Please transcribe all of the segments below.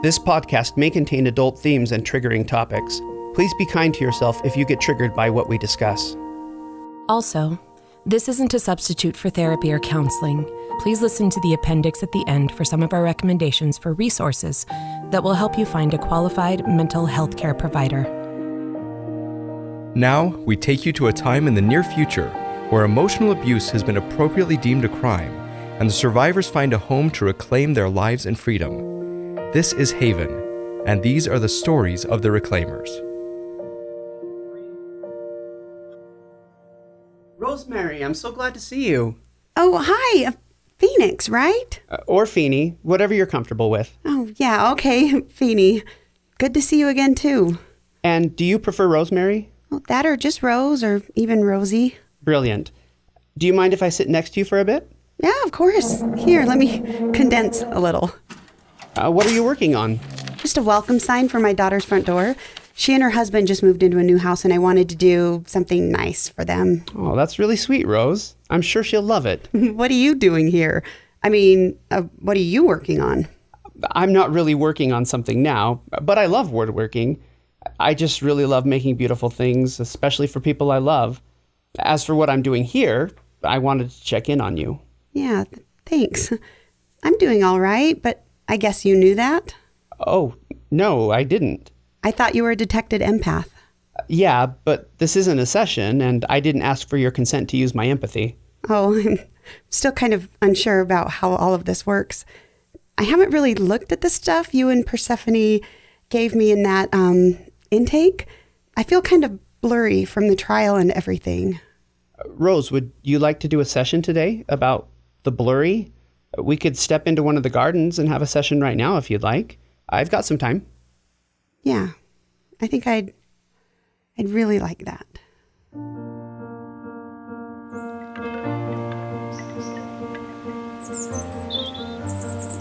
This podcast may contain adult themes and triggering topics. Please be kind to yourself if you get triggered by what we discuss. Also, this isn't a substitute for therapy or counseling. Please listen to the appendix at the end for some of our recommendations for resources that will help you find a qualified mental health care provider. Now, we take you to a time in the near future where emotional abuse has been appropriately deemed a crime, and the survivors find a home to reclaim their lives and freedom. This is Haven, and these are the stories of the reclaimers. Rosemary, I'm so glad to see you. Oh, hi. Phoenix, right? Or Pheeny, whatever you're comfortable with. Oh, yeah, okay. Pheeny. Good to see you again, too. And do you prefer Rosemary? Well, that or just Rose, or even Rosie. Brilliant. Do you mind if I sit next to you for a bit? Yeah, of course. Here, let me condense a little. What are you working on? Just a welcome sign for my daughter's front door. She and her husband just moved into a new house, and I wanted to do something nice for them. Oh, that's really sweet, Rose. I'm sure she'll love it. What are you doing here? I mean, what are you working on? I'm not really working on something now, but I love woodworking. I just really love making beautiful things, especially for people I love. As for what I'm doing here, I wanted to check in on you. Yeah, thanks. I'm doing all right, but I guess you knew that? Oh, no, I didn't. I thought you were a detected empath. Yeah, but this isn't a session, and I didn't ask for your consent to use my empathy. Oh, I'm still kind of unsure about how all of this works. I haven't really looked at the stuff you and Persephone gave me in that intake. I feel kind of blurry from the trial and everything. Rose, would you like to do a session today about the blurry? We could step into one of the gardens and have a session right now if you'd like. I've got some time. Yeah, I think I'd really like that.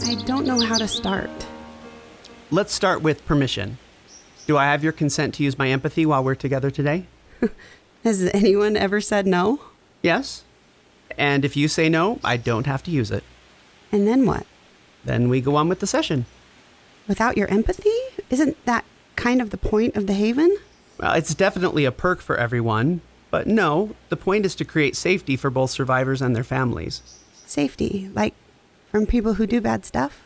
I don't know how to start. Let's start with permission. Do I have your consent to use my empathy while we're together today? Has anyone ever said no? Yes. And if you say no, I don't have to use it. And then what? Then we go on with the session. Without your empathy? Isn't that kind of the point of the Haven? Well, it's definitely a perk for everyone, but no, the point is to create safety for both survivors and their families. Safety, like from people who do bad stuff?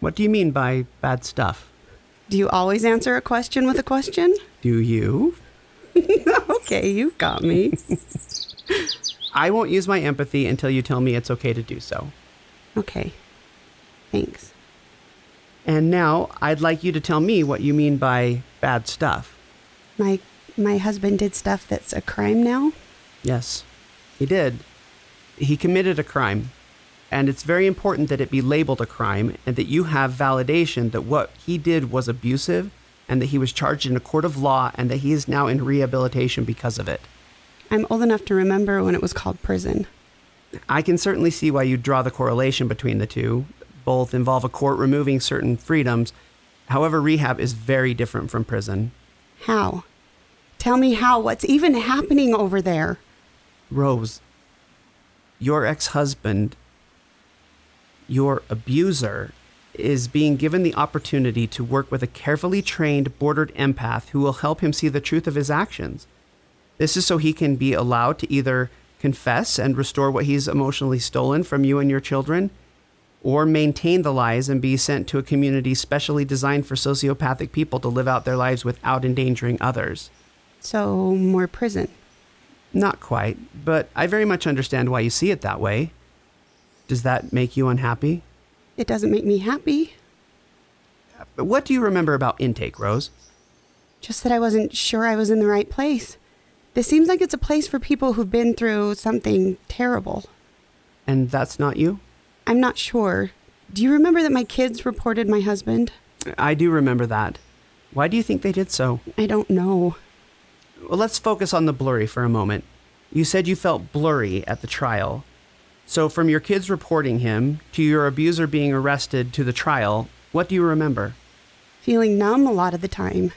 What do you mean by bad stuff? Do you always answer a question with a question? Do you? Okay, you got me. I won't use my empathy until you tell me it's okay to do so. Okay, thanks. And now I'd like you to tell me what you mean by bad stuff. My husband did stuff that's a crime now? Yes, he did. He committed a crime. And it's very important that it be labeled a crime and that you have validation that what he did was abusive and that he was charged in a court of law and that he is now in rehabilitation because of it. I'm old enough to remember when it was called prison. I can certainly see why you draw the correlation between the two. Both involve a court removing certain freedoms. However, rehab is very different from prison. How? Tell me how. What's even happening over there? Rose, your ex-husband, your abuser, is being given the opportunity to work with a carefully trained, bordered empath who will help him see the truth of his actions. This is so he can be allowed to either confess and restore what he's emotionally stolen from you and your children, or maintain the lies and be sent to a community specially designed for sociopathic people to live out their lives without endangering others. So, more prison. Not quite, but I very much understand why you see it that way. Does that make you unhappy? It doesn't make me happy. But what do you remember about intake, Rose? Just that I wasn't sure I was in the right place. This seems like it's a place for people who've been through something terrible. And that's not you? I'm not sure. Do you remember that my kids reported my husband? I do remember that. Why do you think they did so? I don't know. Well, let's focus on the blurry for a moment. You said you felt blurry at the trial. So from your kids reporting him to your abuser being arrested to the trial, what do you remember? Feeling numb a lot of the time.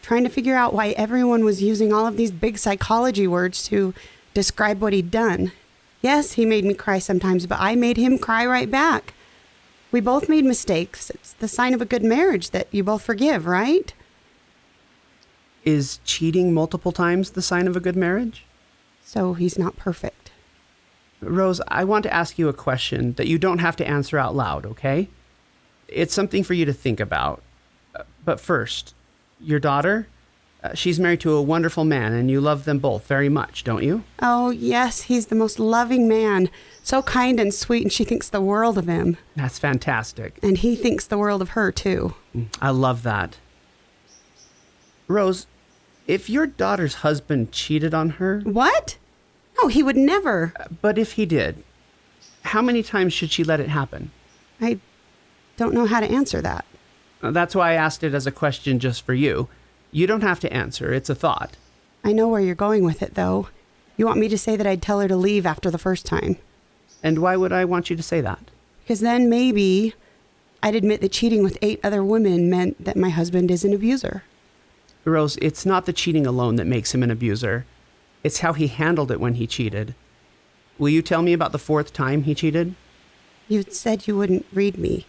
Trying to figure out why everyone was using all of these big psychology words to describe what he'd done. Yes, he made me cry sometimes, but I made him cry right back. We both made mistakes. It's the sign of a good marriage that you both forgive, right? Is cheating multiple times the sign of a good marriage? So he's not perfect. Rose, I want to ask you a question that you don't have to answer out loud, okay? It's something for you to think about. But first, your daughter, she's married to a wonderful man, and you love them both very much, don't you? Oh, yes, he's the most loving man. So kind and sweet, and she thinks the world of him. That's fantastic. And he thinks the world of her, too. I love that. Rose, if your daughter's husband cheated on her... What? No, he would never. But if he did, how many times should she let it happen? I don't know how to answer that. That's why I asked it as a question just for you. You don't have to answer. It's a thought. I know where you're going with it, though. You want me to say that I'd tell her to leave after the first time. And why would I want you to say that? Because then maybe I'd admit that cheating with 8 other women meant that my husband is an abuser. Rose, it's not the cheating alone that makes him an abuser. It's how he handled it when he cheated. Will you tell me about the 4th time he cheated? You said you wouldn't read me.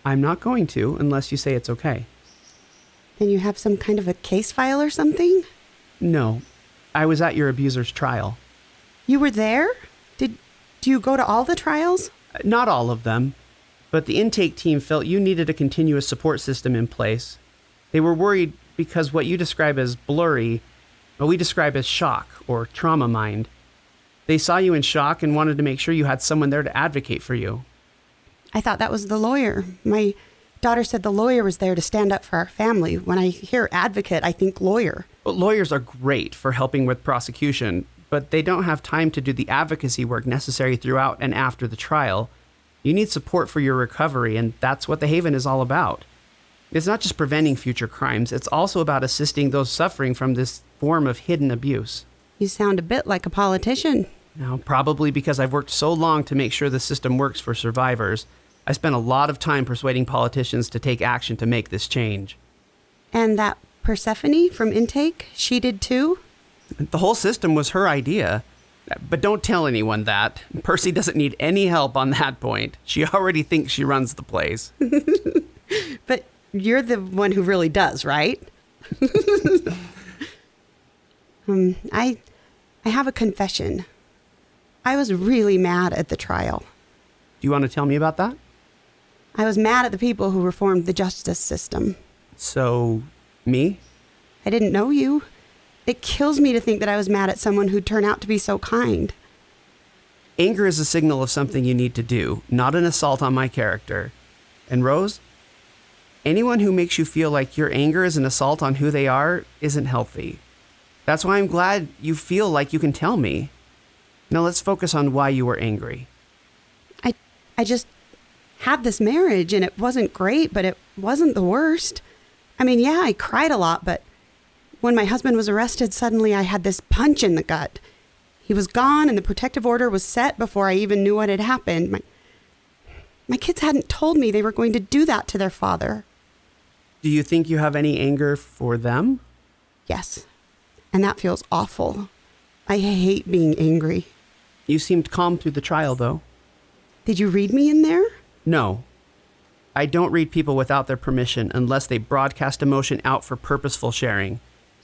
I'm not going to unless you say it's okay. Then you have some kind of a case file or something? No, I was at your abuser's trial. You were there? Do you go to all the trials? Not all of them, but the intake team felt you needed a continuous support system in place. They were worried because what you describe as blurry, what we describe as shock or trauma mind. They saw you in shock and wanted to make sure you had someone there to advocate for you. I thought that was the lawyer. My daughter said the lawyer was there to stand up for our family. When I hear advocate, I think lawyer. Well, lawyers are great for helping with prosecution, but they don't have time to do the advocacy work necessary throughout and after the trial. You need support for your recovery, and that's what the Haven is all about. It's not just preventing future crimes, it's also about assisting those suffering from this form of hidden abuse. You sound a bit like a politician. Now, probably because I've worked so long to make sure the system works for survivors, I spent a lot of time persuading politicians to take action to make this change. And that Persephone from Intake, she did too? The whole system was her idea. But don't tell anyone that. Percy doesn't need any help on that point. She already thinks she runs the place. But you're the one who really does, right? I have a confession. I was really mad at the trial. Do you want to tell me about that? I was mad at the people who reformed the justice system. So, me? I didn't know you. It kills me to think that I was mad at someone who'd turn out to be so kind. Anger is a signal of something you need to do, not an assault on my character. And Rose, anyone who makes you feel like your anger is an assault on who they are isn't healthy. That's why I'm glad you feel like you can tell me. Now let's focus on why you were angry. I just had this marriage and it wasn't great, but it wasn't the worst. I mean, yeah, I cried a lot, but when my husband was arrested, suddenly I had this punch in the gut. He was gone and the protective order was set before I even knew what had happened. My kids hadn't told me they were going to do that to their father. Do you think you have any anger for them? Yes, and that feels awful. I hate being angry. You seemed calm through the trial, though. Did you read me in there? No. I don't read people without their permission unless they broadcast emotion out for purposeful sharing.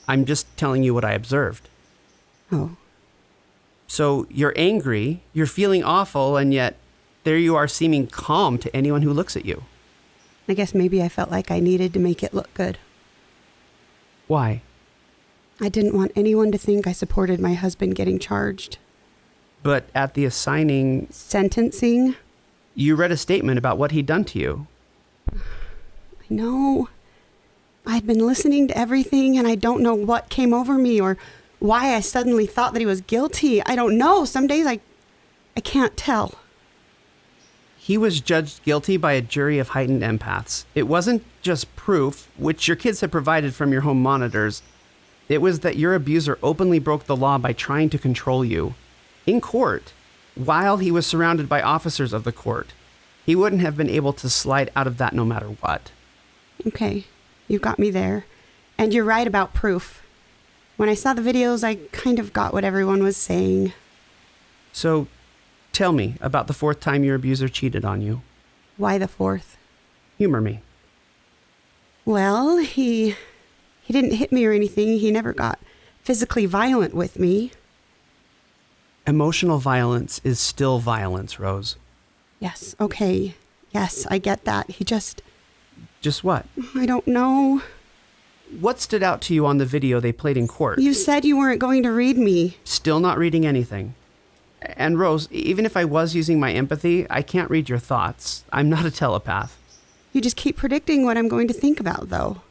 I'm just telling you what I observed. Oh. So you're angry, you're feeling awful, and yet there you are seeming calm to anyone who looks at you. I guess maybe I felt like I needed to make it look good. Why? I didn't want anyone to think I supported my husband getting charged. But at the assigning, Sentencing? you read a statement about what he'd done to you. I know. I'd been listening to everything and I don't know what came over me or why I suddenly thought that he was guilty. I don't know. Some days I can't tell. He was judged guilty by a jury of heightened empaths. It wasn't just proof, which your kids had provided from your home monitors. It was that your abuser openly broke the law by trying to control you. In court, while he was surrounded by officers of the court. He wouldn't have been able to slide out of that no matter what. Okay, you got me there. And you're right about proof. When I saw the videos, I kind of got what everyone was saying. So, tell me about the 4th time your abuser cheated on you. Why the fourth? Humor me. Well, he didn't hit me or anything. He never got physically violent with me. Emotional violence is still violence, Rose. Yes, okay. Yes, I get that. He just... Just what? I don't know. What stood out to you on the video they played in court? You said you weren't going to read me. Still not reading anything. And Rose, even if I was using my empathy, I can't read your thoughts. I'm not a telepath. You just keep predicting what I'm going to think about, though.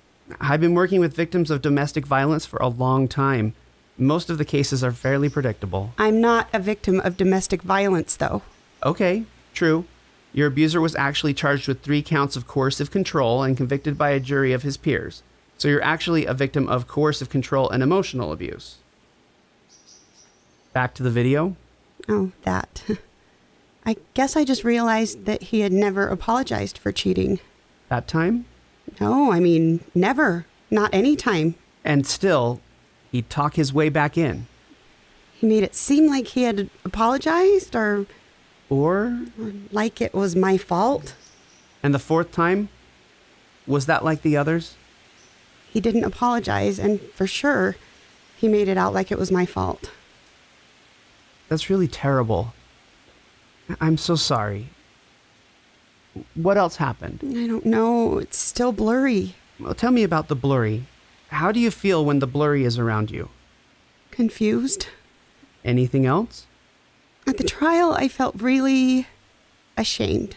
I've been working with victims of domestic violence for a long time. Most of the cases are fairly predictable. I'm not a victim of domestic violence, though. Okay, true. Your abuser was actually charged with 3 counts of coercive control and convicted by a jury of his peers. So you're actually a victim of coercive control and emotional abuse. Back to the video. Oh, that. I guess I just realized that he had never apologized for cheating. That time? No, I mean, never. Not any time. And still, he'd talk his way back in. He made it seem like he had apologized or Or? like it was my fault. And the 4th time? Was that like the others? He didn't apologize, and for sure, he made it out like it was my fault. That's really terrible. I'm so sorry. What else happened? I don't know. It's still blurry. Well, tell me about the blurry. How do you feel when the blurry is around you? Confused. Anything else? At the trial, I felt really ashamed.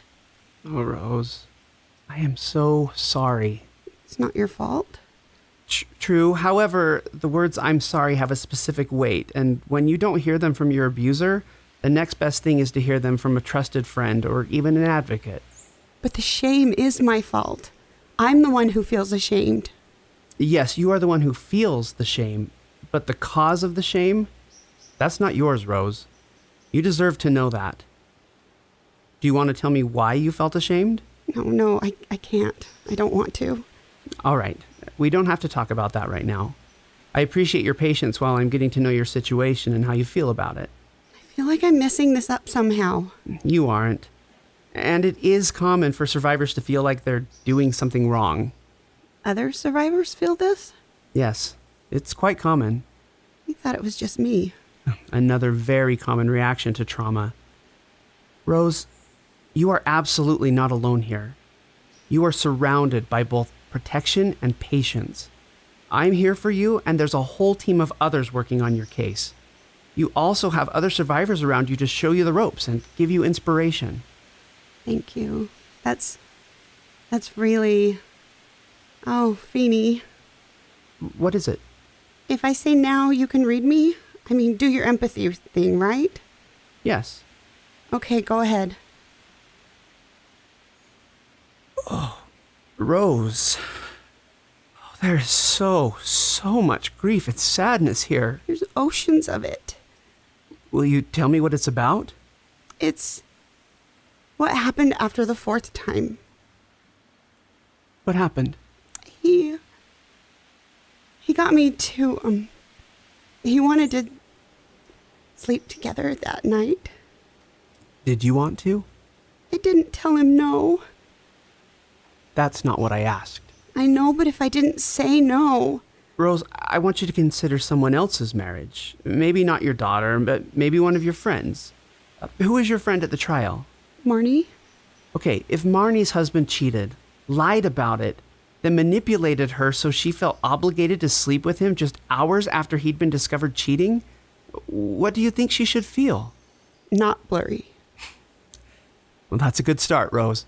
Oh, Rose. I am so sorry. It's not your fault. True. However, the words "I'm sorry" have a specific weight, and when you don't hear them from your abuser, the next best thing is to hear them from a trusted friend or even an advocate. But the shame is my fault. I'm the one who feels ashamed. Yes, you are the one who feels the shame, but the cause of the shame, that's not yours, Rose. You deserve to know that. Do you want to tell me why you felt ashamed? No, I can't. I don't want to. All right. We don't have to talk about that right now. I appreciate your patience while I'm getting to know your situation and how you feel about it. I feel like I'm messing this up somehow. You aren't. And it is common for survivors to feel like they're doing something wrong. Other survivors feel this? Yes, it's quite common. I thought it was just me. Another very common reaction to trauma. Rose, you are absolutely not alone here. You are surrounded by both protection and patience. I'm here for you, and there's a whole team of others working on your case. You also have other survivors around you to show you the ropes and give you inspiration. Thank you. That's really... Oh, Pheeny. What is it? If I say now you can read me, I mean, do your empathy thing, right? Yes. Okay, go ahead. Rose. Oh, there's so much grief and sadness here. There's oceans of it. Will you tell me what it's about? It's what happened after the 4th time. What happened? He got me to, he wanted to sleep together that night. Did you want to? I didn't tell him no. That's not what I asked. I know, but if I didn't say no... Rose, I want you to consider someone else's marriage. Maybe not your daughter, but maybe one of your friends. Who is your friend at the trial? Marnie? Okay, if Marnie's husband cheated, lied about it, then manipulated her so she felt obligated to sleep with him just hours after he'd been discovered cheating, what do you think she should feel? Not blurry. Well, that's a good start, Rose.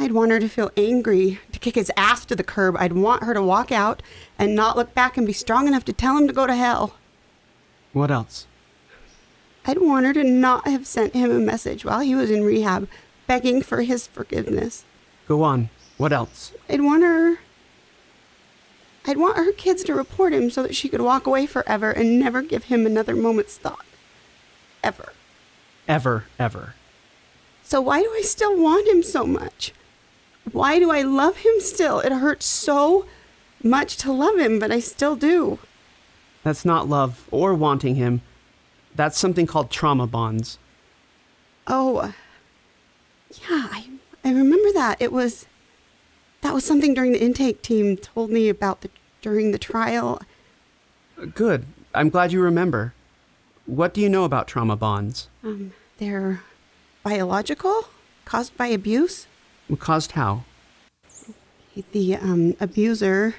I'd want her to feel angry, to kick his ass to the curb. I'd want her to walk out and not look back and be strong enough to tell him to go to hell. What else? I'd want her to not have sent him a message while he was in rehab, begging for his forgiveness. Go on. What else? I'd want her kids to report him so that she could walk away forever and never give him another moment's thought. Ever. Ever. So why do I still want him so much? Why do I love him still? It hurts so much to love him, but I still do. That's not love or wanting him. That's something called trauma bonds. Oh, yeah, I remember that. That was something during the intake team told me about during the trial. Good. I'm glad you remember. What do you know about trauma bonds? They're biological, caused by abuse. Caused how? The abuser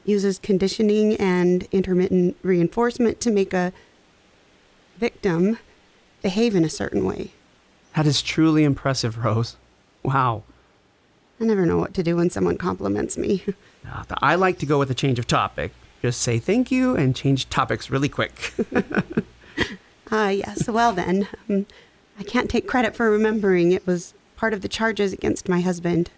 uses conditioning and intermittent reinforcement to make a victim behave in a certain way. That is truly impressive, Rose. Wow. I never know what to do when someone compliments me. I like to go with a change of topic. Just say thank you and change topics really quick. Yes. Well then, I can't take credit for remembering. It was part of the charges against my husband.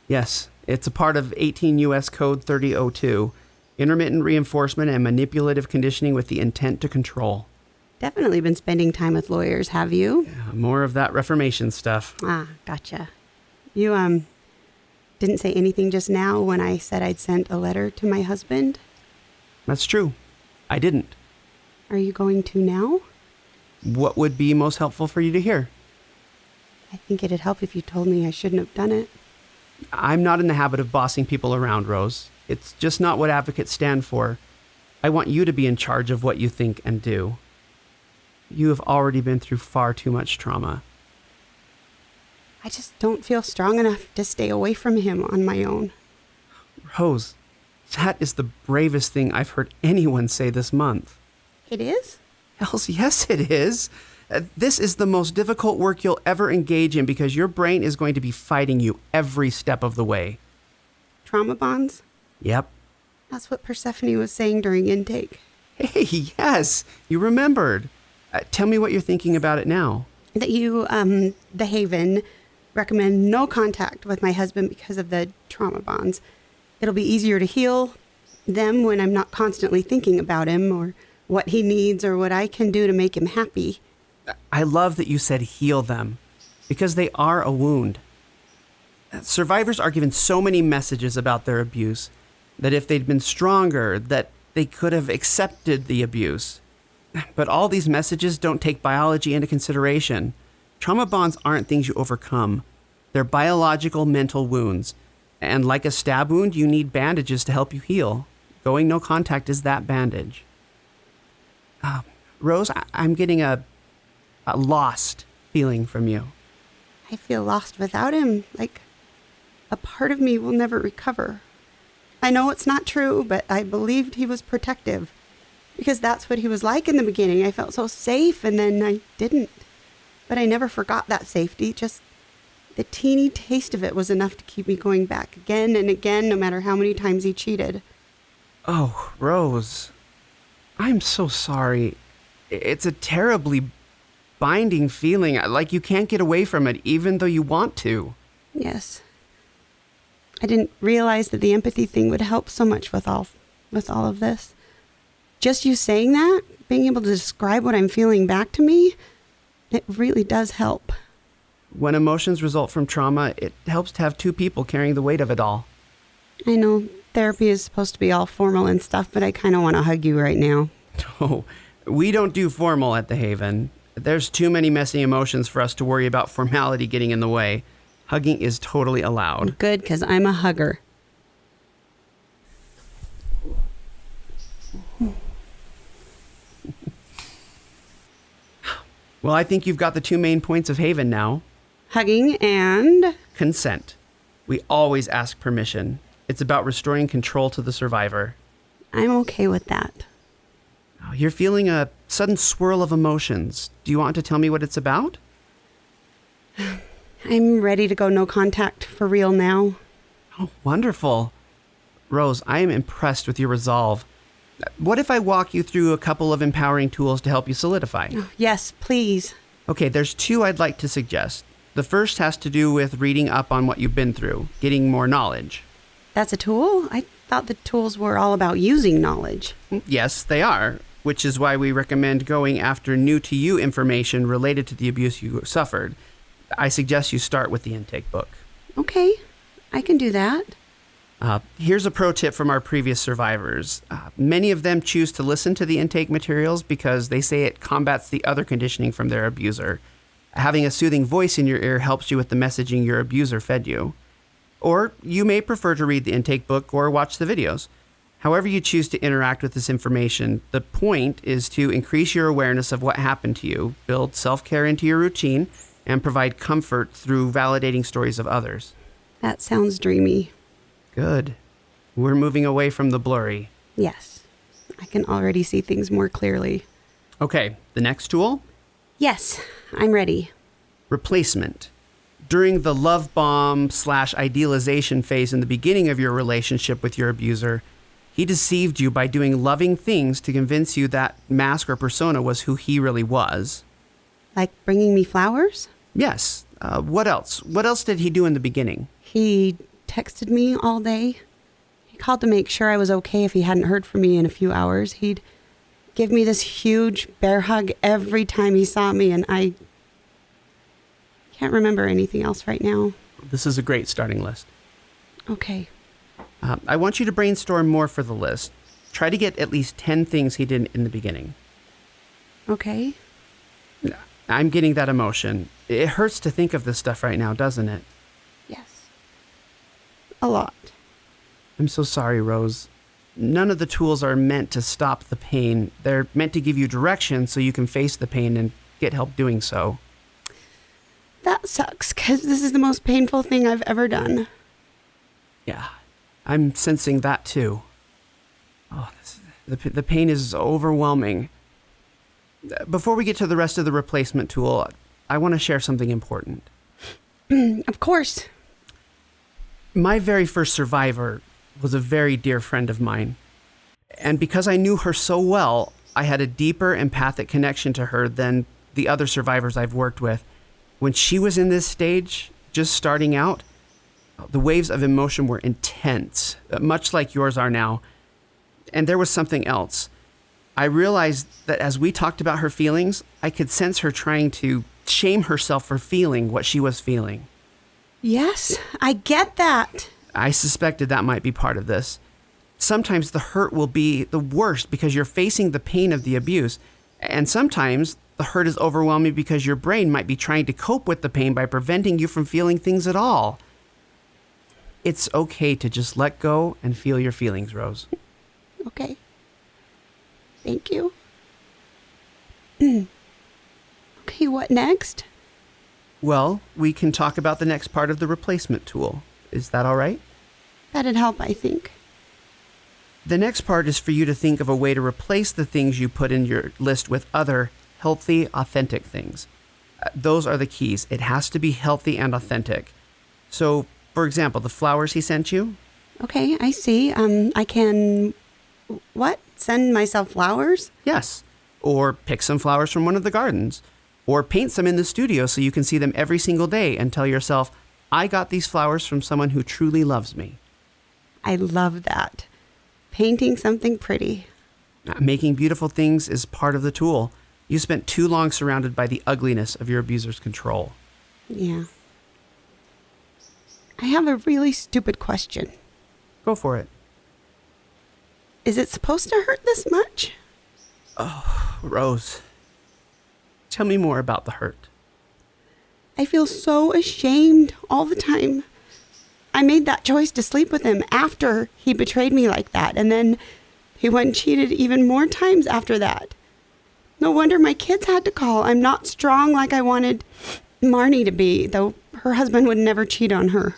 Yes, it's a part of 18 U.S. Code 3002, intermittent reinforcement and manipulative conditioning with the intent to control. Definitely been spending time with lawyers, have you? More of that Reformation stuff. Gotcha. You, didn't say anything just now when I said I'd sent a letter to my husband? That's true. I didn't. Are you going to now? What would be most helpful for you to hear? I think it'd help if you told me I shouldn't have done it. I'm not in the habit of bossing people around, Rose. It's just not what advocates stand for. I want you to be in charge of what you think and do. You have already been through far too much trauma. I just don't feel strong enough to stay away from him on my own. Rose, that is the bravest thing I've heard anyone say this month. It is? Hells yes, it is. This is the most difficult work you'll ever engage in because your brain is going to be fighting you every step of the way. Trauma bonds? Yep. That's what Persephone was saying during intake. Hey, yes, you remembered. Tell me what you're thinking about it now. That you, the Haven, recommend no contact with my husband because of the trauma bonds. It'll be easier to heal them when I'm not constantly thinking about him or what he needs or what I can do to make him happy. I love that you said heal them, because they are a wound. Survivors are given so many messages about their abuse that if they'd been stronger, that they could have accepted the abuse. But all these messages don't take biology into consideration. Trauma bonds aren't things you overcome. They're biological mental wounds. And like a stab wound, you need bandages to help you heal. Going no contact is that bandage. Rose, I'm getting a lost feeling from you. I feel lost without him, like a part of me will never recover. I know it's not true, but I believed he was protective because that's what he was like in the beginning. I felt so safe, and then I didn't. But I never forgot that safety. Just the teeny taste of it was enough to keep me going back again and again, no matter how many times he cheated. Oh, Rose, I'm so sorry. It's a terribly binding feeling, like you can't get away from it even though you want to. Yes. I didn't realize that the empathy thing would help so much with all of this. Just you saying that, being able to describe what I'm feeling back to me, it really does help. When emotions result from trauma, it helps to have two people carrying the weight of it all. I know therapy is supposed to be all formal and stuff, but I kind of want to hug you right now. Oh, we don't do formal at the Haven. There's too many messy emotions for us to worry about formality getting in the way. Hugging is totally allowed. Good, because I'm a hugger. Well, I think you've got the two main points of Haven now. Hugging and... Consent. We always ask permission. It's about restoring control to the survivor. I'm okay with that. You're feeling a sudden swirl of emotions. Do you want to tell me what it's about? I'm ready to go no contact for real now. Oh, wonderful. Rose, I am impressed with your resolve. What if I walk you through a couple of empowering tools to help you solidify? Oh, yes, please. Okay, there's two I'd like to suggest. The first has to do with reading up on what you've been through, getting more knowledge. That's a tool? I thought the tools were all about using knowledge. Yes, they are, which is why we recommend going after new-to-you information related to the abuse you suffered. I suggest you start with the intake book. Okay, I can do that. Here's a pro tip from our previous survivors. Many of them choose to listen to the intake materials because they say it combats the other conditioning from their abuser. Having a soothing voice in your ear helps you with the messaging your abuser fed you. Or you may prefer to read the intake book or watch the videos. However you choose to interact with this information, the point is to increase your awareness of what happened to you, build self-care into your routine, and provide comfort through validating stories of others. That sounds dreamy. Good. We're moving away from the blurry. Yes. I can already see things more clearly. Okay, the next tool? Yes, I'm ready. Replacement. During the love bomb / idealization phase in the beginning of your relationship with your abuser, he deceived you by doing loving things to convince you that mask or persona was who he really was. Like bringing me flowers? Yes. What else? What else did he do in the beginning? He texted me all day. He called to make sure I was okay if he hadn't heard from me in a few hours. He'd give me this huge bear hug every time he saw me, and I can't remember anything else right now. This is a great starting list. Okay. I want you to brainstorm more for the list. Try to get at least 10 things he did in the beginning. Okay. I'm getting that emotion. It hurts to think of this stuff right now, doesn't it? Yes. A lot. I'm so sorry, Rose. None of the tools are meant to stop the pain. They're meant to give you direction so you can face the pain and get help doing so. That sucks, because this is the most painful thing I've ever done. Yeah, I'm sensing that too. Oh, the pain is overwhelming. Before we get to the rest of the replacement tool, I want to share something important. Of course. My very first survivor was a very dear friend of mine. And because I knew her so well, I had a deeper empathic connection to her than the other survivors I've worked with. When she was in this stage, just starting out, the waves of emotion were intense, much like yours are now. And there was something else. I realized that as we talked about her feelings, I could sense her trying to shame herself for feeling what she was feeling. Yes, I get that. I suspected that might be part of this. Sometimes the hurt will be the worst because you're facing the pain of the abuse. And sometimes the hurt is overwhelming because your brain might be trying to cope with the pain by preventing you from feeling things at all. It's okay to just let go and feel your feelings, Rose. Okay. Thank you. Okay, what next? Well, we can talk about the next part of the replacement tool. Is that all right? That'd help, I think. The next part is for you to think of a way to replace the things you put in your list with other healthy, authentic things. Those are the keys. It has to be healthy and authentic. So, for example, the flowers he sent you? Okay, I see. I can... What? Send myself flowers? Yes. Or pick some flowers from one of the gardens. Or paint some in the studio so you can see them every single day and tell yourself, I got these flowers from someone who truly loves me. I love that. Painting something pretty. Making beautiful things is part of the tool. You spent too long surrounded by the ugliness of your abuser's control. Yeah. I have a really stupid question. Go for it. Is it supposed to hurt this much? Oh, Rose. Tell me more about the hurt. I feel so ashamed all the time. I made that choice to sleep with him after he betrayed me like that, and then he went and cheated even more times after that. No wonder my kids had to call. I'm not strong like I wanted Marnie to be, though her husband would never cheat on her.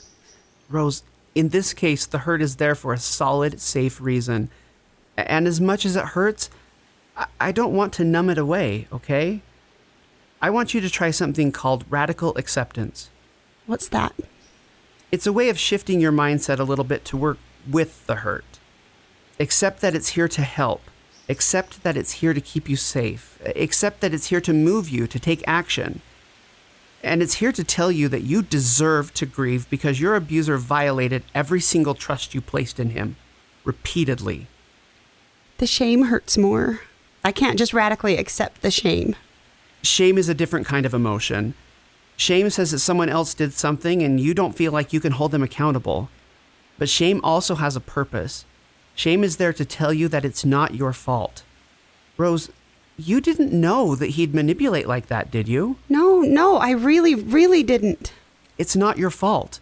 Rose, in this case, the hurt is there for a solid, safe reason. And as much as it hurts, I don't want to numb it away, okay? I want you to try something called radical acceptance. What's that? It's a way of shifting your mindset a little bit to work with the hurt. Accept that it's here to help. Accept that it's here to keep you safe. Accept that it's here to move you, to take action. And it's here to tell you that you deserve to grieve because your abuser violated every single trust you placed in him, repeatedly. The shame hurts more. I can't just radically accept the shame. Shame is a different kind of emotion. Shame says that someone else did something and you don't feel like you can hold them accountable. But shame also has a purpose. Shame is there to tell you that it's not your fault. Rose, You didn't know that he'd manipulate like that, did you? No, I really, really didn't. It's not your fault.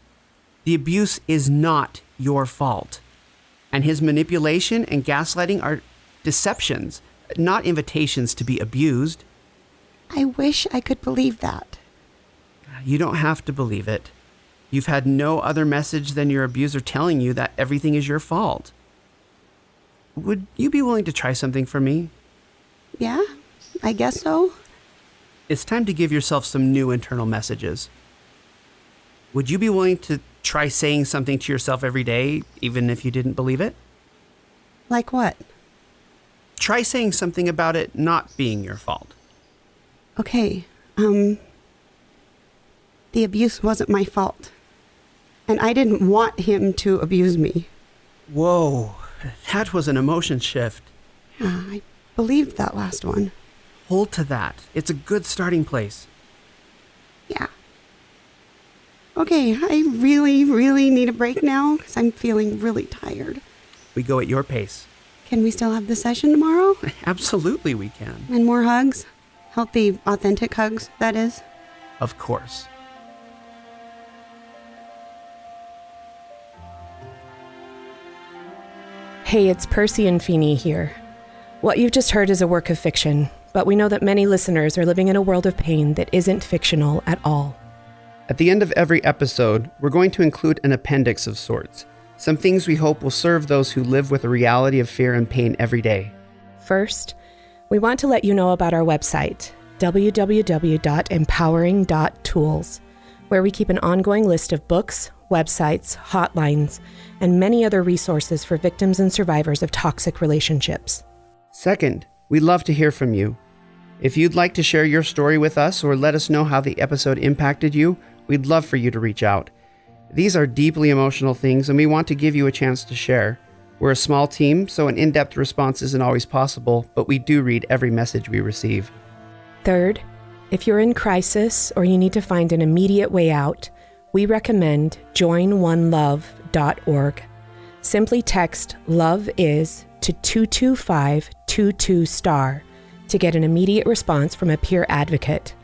The abuse is not your fault. And his manipulation and gaslighting are deceptions, not invitations to be abused. I wish I could believe that. You don't have to believe it. You've had no other message than your abuser telling you that everything is your fault. Would you be willing to try something for me? Yeah, I guess so. It's time to give yourself some new internal messages. Would you be willing to try saying something to yourself every day, even if you didn't believe it? Like what? Try saying something about it not being your fault. Okay, the abuse wasn't my fault. And I didn't want him to abuse me. Whoa, that was an emotion shift. Yeah, I believed that last one. Hold to that. It's a good starting place. Yeah. Okay, I really, really need a break now because I'm feeling really tired. We go at your pace. Can we still have the session tomorrow? Absolutely we can. And more hugs? Healthy, authentic hugs, that is. Of course. Hey, it's Percy and Pheeny here. What you've just heard is a work of fiction, but we know that many listeners are living in a world of pain that isn't fictional at all. At the end of every episode, we're going to include an appendix of sorts. Some things we hope will serve those who live with the reality of fear and pain every day. First, we want to let you know about our website, www.empowering.tools, where we keep an ongoing list of books, websites, hotlines, and many other resources for victims and survivors of toxic relationships. Second, we'd love to hear from you. If you'd like to share your story with us or let us know how the episode impacted you, we'd love for you to reach out. These are deeply emotional things, and we want to give you a chance to share. We're a small team, so an in-depth response isn't always possible, but we do read every message we receive. Third, if you're in crisis or you need to find an immediate way out, we recommend joinonelove.org. Simply text "Love Is" to 22522* to get an immediate response from a peer advocate,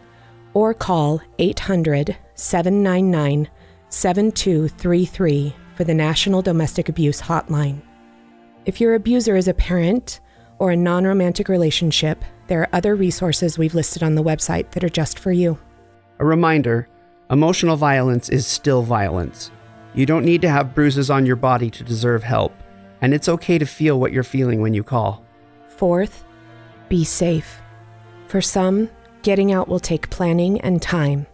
or call 800-799-7233 for the National Domestic Abuse Hotline. If your abuser is a parent or a non-romantic relationship, there are other resources we've listed on the website that are just for you. A reminder, emotional violence is still violence. You don't need to have bruises on your body to deserve help, and it's okay to feel what you're feeling when you call. Fourth, be safe. For some, getting out will take planning and time.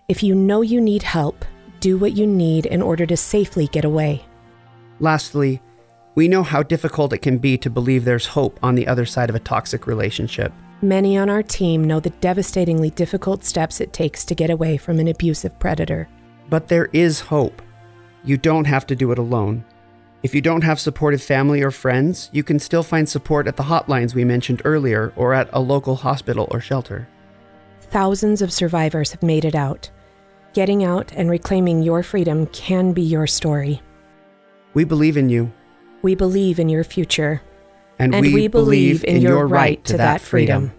If you know you need help, do what you need in order to safely get away. Lastly, we know how difficult it can be to believe there's hope on the other side of a toxic relationship. Many on our team know the devastatingly difficult steps it takes to get away from an abusive predator. But there is hope. You don't have to do it alone. If you don't have supportive family or friends, you can still find support at the hotlines we mentioned earlier or at a local hospital or shelter. Thousands of survivors have made it out. Getting out and reclaiming your freedom can be your story. We believe in you. We believe in your future. And we believe in your right to that freedom.